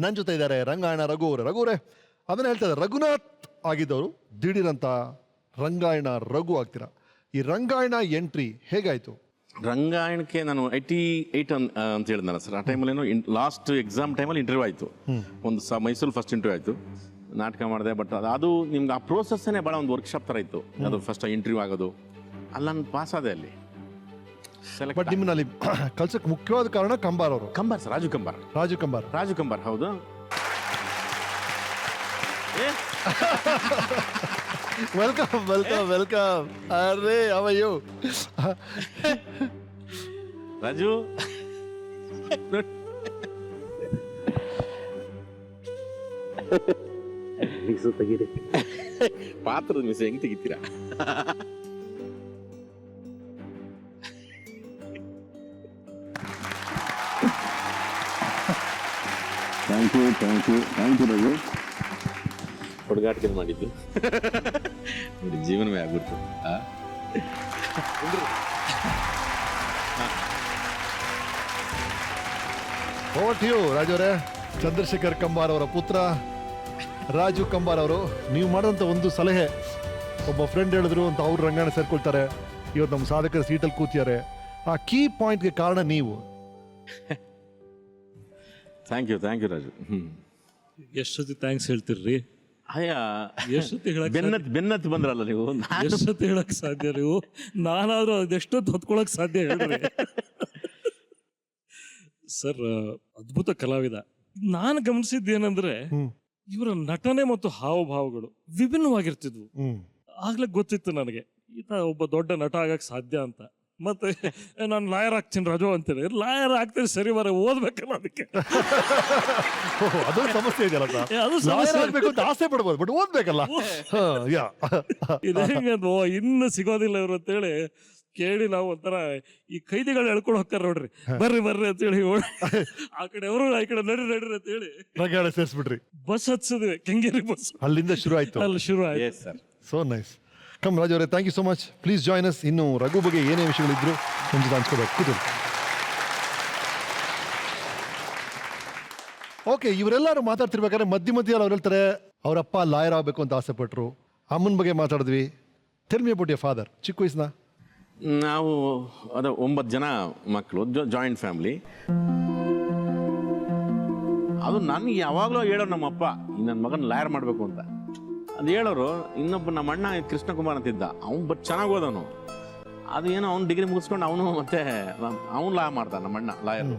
ನನ್ನ ಜೊತೆ ಇದ್ದಾರೆ ರಂಗಾಯಣ ರಘುವರೇ ಅದನ್ನ ಹೇಳ್ತಾರೆ. ರಘುನಾಥ್ ಆಗಿದ್ದವರು ದಿಢೀರಂತ ರಂಗಾಯಣ ರಘು ಆಗ್ತೀರಾ. ಈ ರಂಗಾಯಣ ಎಂಟ್ರಿ ಹೇಗಾಯ್ತು? ರಂಗಾಯಣಕ್ಕೆ ನಾನು 88 ಅಂತ ಹೇಳಿದ್ನಲ್ಲ ಸರ್. ಆ ಟೈಮಲ್ಲಿ ಲಾಸ್ಟ್ ಎಕ್ಸಾಮ್ ಟೈಮಲ್ಲಿ ಇಂಟರ್ವ್ಯೂ ಆಯಿತು. ಒಂದು ಮೈಸೂರು ಫಸ್ಟ್ ಇಂಟರ್ವ್ಯೂ ಆಯಿತು. ನಾಟಕ ಮಾಡಿದೆ. ಬಟ್ ಅದು ನಿಮ್ಗೆ ಆ ಪ್ರೋಸೆಸ್ಸೇ ಭಾಳ ಒಂದು ವರ್ಕ್ಶಾಪ್ ಥರ ಇತ್ತು. ಅದು ಫಸ್ಟ್ ಇಂಟರ್ವ್ಯೂ ಆಗೋದು ಅಲ್ಲ, ನಾನು ಪಾಸ್ ಆದೆ ಅಲ್ಲಿ. ಬಟ್ ನಿಮ್ಮನ್ನ ಅಲ್ಲಿ ಕಲ್ಸಕ್ಕೆ ಮುಖ್ಯವಾದ ಕಾರಣ ಕಂಬಾರ್ ಅವರು. ಕಂಬಾರ್ ಸರ್, ರಾಜು ಕಂಬಾರ್ ಹೌದು. ವೆಲ್ಕಮ್. ಅರೇ ಅವಯ್ಯೋ ರಾಜು, ತೆಗೀರಿ. ಪಾತ್ರದ ಮಿಸ್ ಹೆಂಗ್ ತೆಗಿತೀರಾ? Thank you Raghu. ಹುಡುಗಾಟಿಕೆ ಮಾಡಿದ್ದು ನೋಡಿ, ಜೀವನವೇ ಆಗ್ಬಿಡ್ತು. ಓವರ್ ಟು ಯು ರಾಜು ಅವರೇ. ಚಂದ್ರಶೇಖರ್ ಕಂಬಾರ್ ಅವರ ಪುತ್ರ ರಾಜು ಕಂಬಾರ್ ಅವರು, ನೀವು ಮಾಡೋಂಥ ಒಂದು ಸಲಹೆ, ಒಬ್ಬ ಫ್ರೆಂಡ್ ಹೇಳಿದ್ರು ಅಂತ ಅವ್ರು ರಂಗಾಯಣ ಸೇರ್ಕೊಳ್ತಾರೆ, ಇವತ್ತು ನಮ್ಮ ಸಾಧಕರ ಸೀಟಲ್ಲಿ ಕೂತಿದ್ದಾರೆ, ಆ ಕೀ ಪಾಯಿಂಟ್ಗೆ ಕಾರಣ ನೀವು. Thank you Raju. ಎಷ್ಟೊತ್ತಿ ಥ್ಯಾಂಕ್ಸ್ ಹೇಳ್ತಿರ್ರಿ? ಅಯ್ಯ, ಎಷ್ಟೊತ್ತಿ ಹೇಳಕ್ ಬೆನ್ನತ್ತಿ ಬಂದ್ರಲ್ಲ ನೀವು. ಎಷ್ಟೊತ್ತಿ ಹೇಳಕ್ ಸಾಧ್ಯ ನೀವು? ನಾನಾದ್ರೂ ಅದೆಷ್ಟೊತ್ತು ಹೊತ್ಕೊಳಕ್ ಸಾಧ್ಯ ಹೇಳ್ರಿ ಸರ್. ಅದ್ಭುತ ಕಲಾವಿದ. ನಾನು ಗಮನಿಸಿದ್ದೇನೆಂದ್ರೆ ಇವರ ನಟನೆ ಮತ್ತು ಹಾವಭಾವಗಳು ವಿಭಿನ್ನವಾಗಿರ್ತಿದ್ವು. ಆಗ್ಲೇ ಗೊತ್ತಿತ್ತು ನನಗೆ ಈತ ಒಬ್ಬ ದೊಡ್ಡ ನಟ ಆಗಕ್ ಸಾಧ್ಯ ಅಂತ. ಮತ್ತೆ ನಾನು ಲಾಯರ್ ಆಗ್ತೀನಿ ರಾಜು ಅಂತೇಳಿ, ಲಾಯರ್ ಆಗ್ತೀನಿ ಸರಿ, ಬರ ಓದ್ಬೇಕಲ್ಲ ಅದಕ್ಕೆ. ಅದು ಸಮಸ್ಯೆ ಇದೆಯಲ್ಲ, ಅದು ಸಮಸ್ಯೆ ಆಗ್ಬೇಕು ಅಂತ ಆಸೆ ಪಡ್ಬೋದು, ಬಟ್ ಓದ್ಬೇಕಲ್ಲ. ಇದೇ ಇನ್ನು ಸಿಗೋದಿಲ್ಲ ಇವ್ರು ಅಂತೇಳಿ ಕೇಳಿ ನಾವು ಒಂಥರ ಈ ಕೈದಿಗಳು ಎಳ್ಕೊಂಡು ಹೋಗ್ತಾರ ನೋಡ್ರಿ, ಬರ್ರಿ ಅಂತೇಳಿ ಆ ಕಡೆ ಅವರು ಈ ಕಡೆ ನಡ್ರಿ ಅಂತೇಳಿ ರಂಗಾಯಣ ಸೇರಿಸ್ಬಿಟ್ರಿ. ಬಸ್ ಹತ್ಸಿದ್ವಿ, ಕೆಂಗೇರಿ ಬಸ್. ಅಲ್ಲಿಂದ ಶುರು ಆಯ್ತು. ಅಲ್ಲಿ ಶುರು ಆಯ್ತು. So nice. ಕಮ್ ರಾಜು ಅವರೇ, thank you so much. Please join us. ಇನ್ನು ರಘು ಬಗ್ಗೆ ಏನೇ ವಿಷಯಗಳಿದ್ರು ನಮ್ಮ ಜೊತೆ ಹಂಚ್ಕೋಬೇಕು. ಕೂತು. ಓಕೆ, ಇವರೆಲ್ಲರೂ ಮಾತಾಡ್ತಿರ್ಬೇಕಾದ್ರೆ ಮಧ್ಯದಲ್ಲಿ ಅವ್ರು ಹೇಳ್ತಾರೆ ಅವರಪ್ಪ ಲಾಯರ್ ಆಗಬೇಕು ಅಂತ ಆಸೆ ಪಟ್ರು. ಅಮ್ಮನ ಬಗ್ಗೆ ಮಾತಾಡಿದ್ವಿ. Tell me about your father. ಚಿಕ್ಕ ವಯಸ್ಸಿನ ನಾವು 9 ಜನ ಮಕ್ಕಳು, ಜಾಯಿಂಟ್ ಫ್ಯಾಮಿಲಿ. ಅದು ನನಗೆ ಯಾವಾಗಲೂ ಹೇಳೋರು ನಮ್ಮಪ್ಪ, ನನ್ನ ಮಗನ ಲಾಯರ್ ಮಾಡಬೇಕು ಅಂತ. ಅದು ಹೇಳೋರು. ಇನ್ನೊಬ್ಬ ನಮ್ಮ ಅಣ್ಣ ಕೃಷ್ಣಕುಮಾರ್ ಅಂತಿದ್ದ, ಅವ್ನು ಬಟ್ ಚೆನ್ನಾಗಿ ಓದೋನು. ಅದು ಏನೋ ಅವ್ನು ಡಿಗ್ರಿ ಮುಗಿಸ್ಕೊಂಡು ಅವನು ಮತ್ತೆ ಅವ್ನು ಲಾ ಮಾಡ್ದ, ನಮ್ಮ ಅಣ್ಣ ಲಾಯರ್.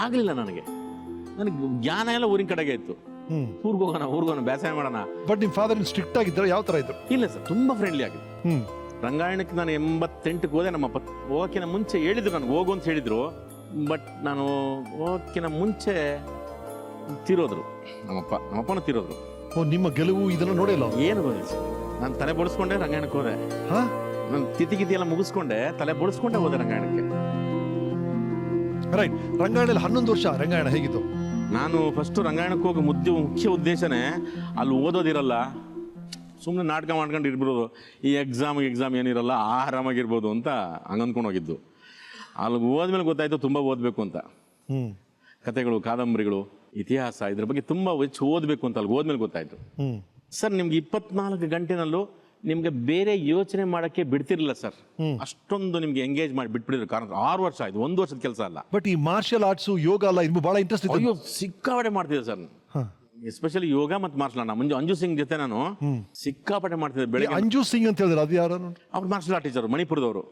ಆಗಲಿಲ್ಲ ನನಗೆ ಜ್ಞಾನ ಎಲ್ಲ ಊರಿನ ಕಡೆಗೆ ಇತ್ತು. ಊರ್ಗೋಗೋಣ ಬೇಸಾಯ ಮಾಡೋಣ. ಬಟ್ ನಿಮ್ಮ ಫಾದರ್ ಸ್ಟ್ರಿಕ್ಟ್ ಆಗಿದ್ರು? ಯಾವ ಥರ ಇದ್ರು? ಇಲ್ಲ ಸರ್, ತುಂಬ ಫ್ರೆಂಡ್ಲಿ ಆಗಿದೆ. ರಂಗಾಯಣಕ್ಕೆ ನಾನು 88ಕ್ಕೆ ಹೋದೆ. ನಮ್ಮಪ್ಪ ಹೋಗೋಕ್ಕಿಂತ ಮುಂಚೆ ಹೇಳಿದ್ರು ನನಗೆ ಹೋಗು ಅಂತ ಹೇಳಿದ್ರು. ಬಟ್ ನಾನು ಹೋಗೋಕ್ಕಿಂತ ಮುಂಚೆ ತೀರೋದ್ರು ನಮ್ಮಪ್ಪನೂ ತೀರೋದ್ರು. ನಿಮ್ಮ ಗೆಲುವು ಇದನ್ನು ನೋಡಿಲ್ಲ? ಏನು ಗೊತ್ತಿಲ್ಲ ಸರ್, ನಾನು ತಲೆ ಬಡಿಸ್ಕೊಂಡೆ ರಂಗಾಯಣಕ್ಕೆ ಹೋದೆ. ನಾನು ತಿಥಿ ಎಲ್ಲ ಮುಗಿಸ್ಕೊಂಡೆ, ತಲೆ ಬಡಿಸ್ಕೊಂಡೆ ಹೋದೆ ರಂಗಾಯಣಕ್ಕೆ. ರೈಟ್. ರಂಗಾಯಣದಲ್ಲಿ 11 ವರ್ಷ ರಂಗಾಯಣ ಹೇಗಿತ್ತು? ನಾನು ಫಸ್ಟು ರಂಗಾಯಣಕ್ಕೆ ಹೋಗಿ ಮುಖ್ಯ ಉದ್ದೇಶನೇ ಅಲ್ಲಿ ಓದೋದಿರಲ್ಲ, ಸುಮ್ಮನೆ ನಾಟಕ ಮಾಡ್ಕೊಂಡು ಇರ್ಬೋದು, ಈ ಎಕ್ಸಾಮ್ ಏನಿರಲ್ಲ, ಆರಾಮಾಗಿರ್ಬೋದು ಅಂತ ಹಂಗಂದ್ಕೊಂಡು ಹೋಗಿದ್ದು. ಅಲ್ಲಿ ಹೋದ್ಮೇಲೆ ಗೊತ್ತಾಯ್ತು ತುಂಬ ಓದಬೇಕು ಅಂತ. ಕತೆಗಳು, ಕಾದಂಬರಿಗಳು, ಇತಿಹಾಸ, ಇದ್ರ ಬಗ್ಗೆ ತುಂಬ ಹೆಚ್ಚು ಓದಬೇಕು ಅಂತ ಅಲ್ಲಿ ಹೋದ್ಮೇಲೆ ಗೊತ್ತಾಯ್ತು. ಸರ್, ನಿಮ್ಗೆ 24 ಗಂಟೆನಲ್ಲೂ ನಿಮ್ಗೆ ಬೇರೆ ಯೋಚನೆ ಮಾಡೋಕ್ಕೆ ಬಿಡ್ತಿರ್ಲಿಲ್ಲ ಸರ್. ಅಷ್ಟೊಂದು ನಿಮ್ಗೆ ಎಂಗೇಜ್ ಮಾಡಿ ಬಿಟ್ಬಿಡಿದ್ರು. ಕಾರಣ 6 ವರ್ಷ ಆಯ್ತು, 1 ವರ್ಷದ ಕೆಲಸ ಅಲ್ಲ. ಬಟ್ ಈ ಮಾರ್ಷಲ್ ಆರ್ಟ್ಸು, ಯೋಗ ಅಲ್ಲ, ಇನ್ನು ಬಹಳ ಇಂಟ್ರೆಸ್ಟ್ ಇದೆ. ಅಯ್ಯೋ, ಸಿಕ್ಕಾಪಟ್ಟೆ ಮಾಡ್ತಿದ್ದೆ ಸರ್. ಎಸ್ಪೆಷಲಿ ಯೋಗ ಮತ್ತು ಮಾರ್ಷಲ್ ಆರ್ಟ್. ಅಂಜು ಸಿಂಗ್ ಜೊತೆ ನಾನು ಸಿಕ್ಕಾಪಟ್ಟೆ ಮಾಡ್ತಿದ್ದೆ. ಬೆಳಗ್ಗೆ ಅಂಜು ಸಿಂಗ್ ಅಂತ ಹೇಳಿದ್ರೆ ಅದು ಯಾರು? ಅವ್ರು ಮಾರ್ಷಲ್ ಆರ್ಟ್ ಟೀಚರ್, ಮಣಿಪುರದವರು.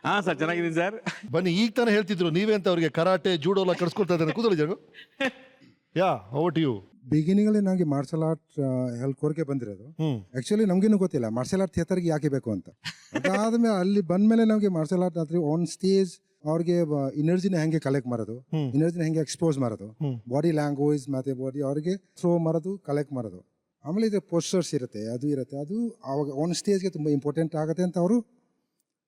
ಹಾ ಸರ್, ಚೆನ್ನಾಗಿದ್ದೀನಿ ಸರ್. ಬನ್ನಿ, ಈಗ ತಾನೇ ಹೇಳ್ತಿದ್ರು ನೀವೇ ಅಂತ ಅವ್ರಿಗೆ ಕರಾಟೆ, ಜೂಡೋ ಎಲ್ಲ ಕಳ್ಸ್ಕೊಳ್ತಾ ಇದ್ದಾರೆ. ಕೂದಲು ಜನ ಓವರ್ ಟು ಯು. ಬಿಗಿನಿಂಗ್ ಅಲ್ಲಿ ನಮಗೆ ಮಾರ್ಷಲ್ ಆರ್ಟ್ ಹೇಳ್ಕೋರಿಕೆ ಬಂದಿರೋದು. ಆಕ್ಚುಲಿ ನಮ್ಗೇನು ಗೊತ್ತಿಲ್ಲ ಮಾರ್ಷಲ್ ಆರ್ಟ್ ಥಿಯೇಟರ್ಗೆ ಯಾಕೆ ಬೇಕು ಅಂತ. ಅದಾದ್ಮೇಲೆ ಅಲ್ಲಿ ಬಂದ್ಮೇಲೆ ನಮಗೆ ಮಾರ್ಷಲ್ ಆರ್ಟ್ ಆದ್ರೆ ಆನ್ ಸ್ಟೇಜ್ ಅವ್ರಿಗೆ ಎನರ್ಜಿನ ಹೆಂಗೆ ಕಲೆಕ್ಟ್ ಮಾಡೋದು, ಎನರ್ಜಿನ ಹೆಂಗೆ ಎಕ್ಸ್ಪೋಸ್ ಮಾಡೋದು, ಬಾಡಿ ಲ್ಯಾಂಗ್ವೇಜ್ ಮತ್ತೆ ಬಾಡಿ ಅವ್ರಿಗೆ ಥ್ರೋ ಮಾಡೋದು, ಕಲೆಕ್ಟ್ ಮಾಡೋದು. ಆಮೇಲೆ ಇದು ಪೋಸ್ಟರ್ಸ್ ಇರುತ್ತೆ, ಅದು ಅವಾಗ ಆನ್ ಸ್ಟೇಜ್ಗೆ ತುಂಬ ಇಂಪಾರ್ಟೆಂಟ್ ಆಗುತ್ತೆ ಅಂತ ಅವರು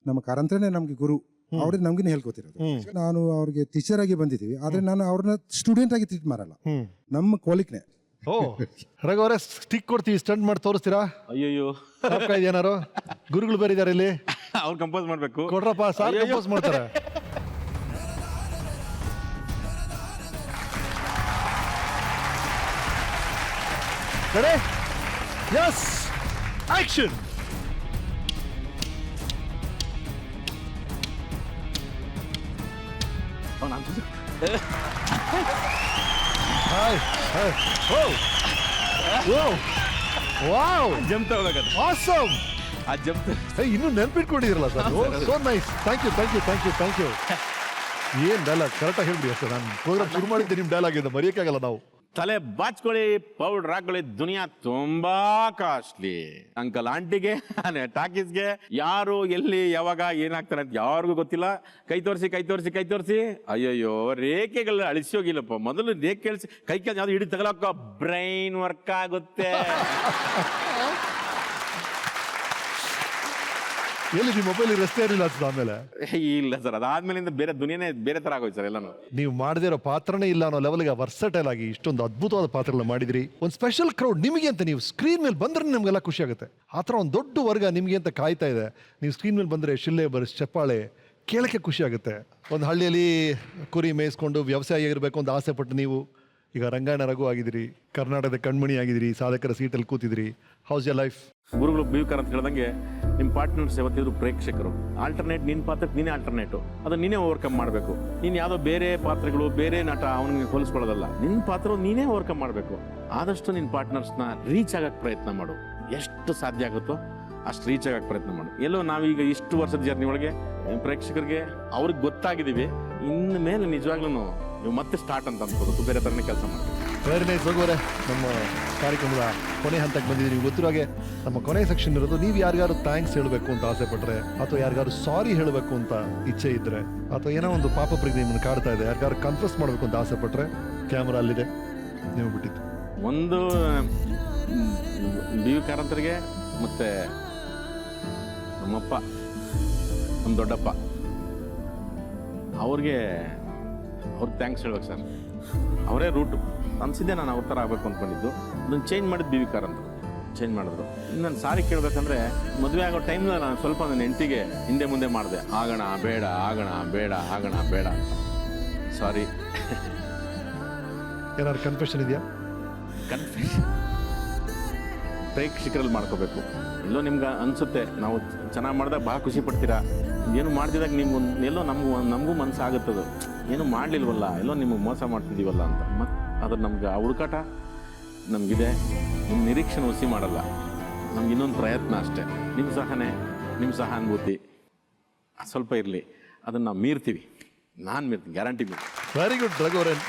ನಮ್ಮ ಕಾರಂತರೇ ನಮಗೆ ಗುರು, ಅವ್ರಿಗೆ ನಮ್ಗೆ ಹೇಳ್ಕೊತಿರೋದು. ನಾನು ಅವ್ರಿಗೆ ಟೀಚರ್ ಆಗಿ ಬಂದಿದ್ದೀವಿ, ಆದ್ರೆ ನಾನು ಅವ್ರನ್ನ ಸ್ಟೂಡೆಂಟ್ ಆಗಿ ಟ್ರೀಟ್ ಮಾಡಲ್ಲ, ನಮ್ಮ ಕೋಲಿಕ್ನೆ. ಓ ರಘು ಅವರೇ ಸ್ಟಿಕ್ ಕೊಡ್ತೀವಿ, ಸ್ಟಂಟ್ ಮಾಡಿ ತೋರಿಸ್ತೀರಾ? ಅಯ್ಯಯ್ಯೋ ಏನಾರು ಗುರುಗಳು ಬೇರೆ ಇದಾರೆ ಇಲ್ಲಿ, ಅವ್ರು ಕಂಪೋಸ್ ಮಾಡಬೇಕು. ಕೊಡ್ರಪ್ಪ, ಸಾರ್ ಕಂಪೋಸ್ ಮಾಡ್ತಾರೆ. Ready? Yes, action. Hi hi. ಓ ಓ ವಾವ್, ಜಂಪ್ ತಗೋಬೇಕದು. ಆಸಮ್. ಆ ಜಂಪ್ ಇನ್ನೂ ನೆನ್ಪಿಟ್ಕೊಂಡಿದ್ದೀರಲ್ಲ sir. So nice, thank you thank you thank you thank you. ಏನ್ ಡೈಲಾಗ್ ಕರೆಕ್ಟಾಗಿ ಹೇಳ್ಬಿಡಿ ಅಷ್ಟೇ. ನಾನು ಪ್ರೋಗ್ರಾಮ್ ಶುರು ಮಾಡಿದ್ದೆ ನಿಮ್ಮ ಡೈಲಾಗ್ ಇಂದ, ಮರೆಯೋಕ್ಕಾಗಲ್ಲ ನಾವು. ತಲೆ ಬಾಚ್ಕೊಳ್ಳಿ, ಪೌಡರ್ ಹಾಕೊಳ್ಳಿ, ದುನಿಯಾ ತುಂಬಾ ಕಾಸ್ಟ್ಲಿ. ಅಂಕಲ್ ಆಂಟಿಗೆ, ಟಾಕೀಸ್ಗೆ ಯಾರು ಎಲ್ಲಿ ಯಾವಾಗ ಏನಾಗ್ತಾರೆ ಅಂತ ಯಾರಿಗೂ ಗೊತ್ತಿಲ್ಲ. ಕೈ ತೋರಿಸಿ ಕೈ ತೋರಿಸಿ ಕೈ ತೋರಿಸಿ. ಅಯ್ಯಯ್ಯೋ, ರೇಖೆಗಳ ಅಳಿಸಿ ಹೋಗಿಲ್ಲಪ್ಪ. ಮೊದಲು ರೇಖೆ ಕೇಳಿಸಿ ಕೈ ಕೆಲ್ಸ ಯಾವ್ದು ಹಿಡಿ ತಗೊಳಕ್ಕ ಬ್ರೈನ್ ವರ್ಕ್ ಆಗುತ್ತೆ. ಎಲ್ಲಿ ನಿಮ್ಮ ಮೊಬೈಲ್ ರಸ್ತೆ ಇರಲಿಲ್ಲ ಅನ್ಸುತ್ತೆ ಆಮೇಲೆ? ಇಲ್ಲ ಸರ್, ಅದಾದ್ಮೇಲಿಂದ ಬೇರೆ ದುನಿಯಾನೇ ಬೇರೆ ತರ ಆಗೋಯ್ತು ಸರ್ ಎಲ್ಲಾನು. ನೀವು ಮಾಡದೇ ಇರೋ ಪಾತ್ರನೇ ಇಲ್ಲ ಅನ್ನೋ ಲೆವೆಲ್ಗೆ ವರ್ಸಟೈಲ್ ಆಗಿ ಇಷ್ಟೊಂದು ಅದ್ಭುತವಾದ ಪಾತ್ರಗಳನ್ನ ಮಾಡಿದ್ರಿ. ಒಂದು ಸ್ಪೆಷಲ್ ಕ್ರೌಡ್ ನಿಮಗೆ ಅಂತ, ನೀವು ಸ್ಕ್ರೀನ್ ಮೇಲೆ ಬಂದ್ರೆ ನಮಗೆಲ್ಲ ಖುಷಿ ಆಗುತ್ತೆ. ಆ ಥರ ಒಂದು ದೊಡ್ಡ ವರ್ಗ ನಿಮಗೆ ಅಂತ ಕಾಯ್ತಾ ಇದೆ. ನೀವು ಸ್ಕ್ರೀನ್ ಮೇಲೆ ಬಂದರೆ ಶಿಲ್ಲೆ ಬರ್ಸ್ ಚಪ್ಪಾಳೆ ಕೇಳೋಕ್ಕೆ ಖುಷಿ ಆಗುತ್ತೆ. ಒಂದು ಹಳ್ಳಿಯಲ್ಲಿ ಕುರಿ ಮೇಯಿಸ್ಕೊಂಡು ವ್ಯವಸಾಯ ಇರಬೇಕು ಅಂತ ಆಸೆ ಪಟ್ಟು ನೀವು ಈಗ ರಂಗಾಯಣ ರಘು ಆಗಿದ್ದೀರಿ, ಕರ್ನಾಟಕದ ಕಣ್ಮಣಿ ಆಗಿದ್ದೀರಿ, ಸಾಧಕರ ಸೀಟಲ್ಲಿ ಕೂತಿದ್ದೀರಿ. House your life? ಗುರುಗಳು ಬೀವ್ಕರ್ ಅಂತ ಹೇಳ್ದಂಗೆ ನಿಮ್ಮ ಪಾರ್ಟ್ನರ್ಸ್ ಯಾವತ್ತಿದ್ರು ಪ್ರೇಕ್ಷಕರು. ಆಲ್ಟರ್ನೇಟ್ ನಿನ್ನ ಪಾತ್ರಕ್ಕೆ ನೀನೇ ಆಲ್ಟರ್ನೇಟು, ಅದನ್ನ ನೀನೇ ಓವರ್ಕಮ್ ಮಾಡಬೇಕು. ನೀನು ಯಾವುದೋ ಬೇರೆ ಪಾತ್ರಗಳು ಬೇರೆ ನಟ ಅವನಿಗೆ ಹೋಲಿಸ್ಕೊಳ್ಳೋದಲ್ಲ. ನಿನ್ನ ಪಾತ್ರ ನೀನೇ ಓವರ್ಕಮ್ ಮಾಡಬೇಕು. ಆದಷ್ಟು ನಿನ್ನ ಪಾರ್ಟ್ನರ್ಸ್ನ ರೀಚ್ ಆಗಕ್ಕೆ ಪ್ರಯತ್ನ ಮಾಡು. ಎಷ್ಟು ಸಾಧ್ಯ ಆಗುತ್ತೋ ಅಷ್ಟು ರೀಚ್ ಆಗಕ್ಕೆ ಪ್ರಯತ್ನ ಮಾಡು. ಎಲ್ಲೋ ನಾವೀಗ ಇಷ್ಟು ವರ್ಷದ ಜರ್ನಿ ಒಳಗೆ ಪ್ರೇಕ್ಷಕರಿಗೆ ಅವ್ರಿಗೆ ಗೊತ್ತಾಗಿದ್ದೀವಿ. ಇನ್ನು ಮೇಲೆ ನಿಜವಾಗ್ಲೂ ನೀವು ಮತ್ತೆ ಸ್ಟಾರ್ಟ್ ಅಂತ ಅನ್ಕೋಬೇಕು, ಬೇರೆ ಥರನೇ ಕೆಲಸ ಮಾಡಿ. ವೆರಿ ನೈಸ್ ರಘುವರೇ. ನಮ್ಮ ಕಾರ್ಯಕ್ರಮದ ಕೊನೆ ಹಂತಕ್ಕೆ ಬಂದಿದ್ದೀವಿ. ನೀವು ಗೊತ್ತಿರೋ ಹಾಗೆ ನಮ್ಮ ಕೊನೆ ಸೆಕ್ಷನ್ ಇರೋದು, ನೀವು ಯಾರಿಗಾರು ಥ್ಯಾಂಕ್ಸ್ ಹೇಳಬೇಕು ಅಂತ ಆಸೆ ಪಟ್ಟರೆ, ಅಥವಾ ಯಾರಿಗಾರು ಸಾರಿ ಹೇಳಬೇಕು ಅಂತ ಇಚ್ಛೆ ಇದ್ದರೆ, ಅಥವಾ ಏನೋ ಒಂದು ಪಾಪ ಪ್ರಜ್ಞೆ ನಿಮ್ಮನ್ನು ಕಾಡ್ತಾ ಇದೆ, ಯಾರಿಗಾರು ಕನ್ಫ್ರೆಸ್ ಮಾಡಬೇಕು ಅಂತ ಆಸೆ ಪಟ್ಟರೆ, ಕ್ಯಾಮ್ರಾ ಅಲ್ಲಿದೆ, ನೀವು ಬಿಟ್ಟಿದ್ದು. ಒಂದು ಬಿ ವಿ ಕಾರಂತರಿಗೆ, ಮತ್ತು ನಮ್ಮಪ್ಪ, ನಮ್ಮ ದೊಡ್ಡಪ್ಪ, ಅವ್ರಿಗೆ ಥ್ಯಾಂಕ್ಸ್ ಹೇಳ್ಬೇಕು ಸರ್. ಅವರೇ ರೂಟು ಅನಿಸಿದ್ದೆ. ನಾನು ಅವ್ರ ಥರ ಆಗಬೇಕು ಅಂದ್ಕೊಂಡಿದ್ದು, ಅದನ್ನು ಚೇಂಜ್ ಮಾಡಿದ್ದು ಬಿ ವಿ ಕಾರಂತ ಚೇಂಜ್ ಮಾಡಿದ್ರು. ನಾನು ಸಾರಿ ಕೇಳಬೇಕಂದ್ರೆ, ಮದುವೆ ಆಗೋ ಟೈಮ್ನಲ್ಲಿ ನಾನು ಸ್ವಲ್ಪ ನನ್ನ ಹೆಂಡತಿಗೆ ಹಿಂದೆ ಮುಂದೆ ಮಾಡಿದೆ. ಆಗೋಣ ಬೇಡ, ಆಗೋಣ ಬೇಡ, ಆಗೋಣ ಬೇಡ. ಸಾರಿ. ಏನಾದ್ರು ಕನ್ಫೆಷನ್ ಇದೆಯಾ? ಕನ್ಫ್ಯೂಷನ್ ಪ್ರೇಕ್ಷಕರಲ್ಲಿ ಮಾಡ್ಕೋಬೇಕು. ಎಲ್ಲೋ ನಿಮ್ಗೆ ಅನಿಸುತ್ತೆ ನಾವು ಚೆನ್ನಾಗಿ ಮಾಡಿದಾಗ ಭಾಳ ಖುಷಿ ಪಡ್ತೀರಾ, ಏನು ಮಾಡ್ತಿದ್ದಾಗ ನಿಮ್ಗೆ ಎಲ್ಲೋ ನಮಗೂ ಮನಸ್ಸಾಗುತ್ತದು, ಏನು ಮಾಡಲಿಲ್ವಲ್ಲ, ಎಲ್ಲೋ ನಿಮಗೆ ಮೋಸ ಮಾಡ್ತಿದ್ದೀವಲ್ಲ ಅಂತ. ಮತ್ತು ಅದ್ರ ನಮ್ಗೆ ಆ ಹುಡುಕಾಟ ನಮಗಿದೆ. ನಿಮ್ಮ ನಿರೀಕ್ಷಣೆ ಹುಸಿ ಮಾಡಲ್ಲ, ನಮ್ಗೆ ಇನ್ನೊಂದು ಪ್ರಯತ್ನ ಅಷ್ಟೇ. ನಿಮ್ಮ ಸಹನೆ, ನಿಮ್ಮ ಸಹಾನುಭೂತಿ ಸ್ವಲ್ಪ ಇರಲಿ, ಅದನ್ನು ನಾವು ಮೀರ್ತೀವಿ. ನಾನು ಮೀರ್ತೀನಿ, ಗ್ಯಾರಂಟಿ ಮೀರ್ತೀನಿ. Very good Raghuvaran.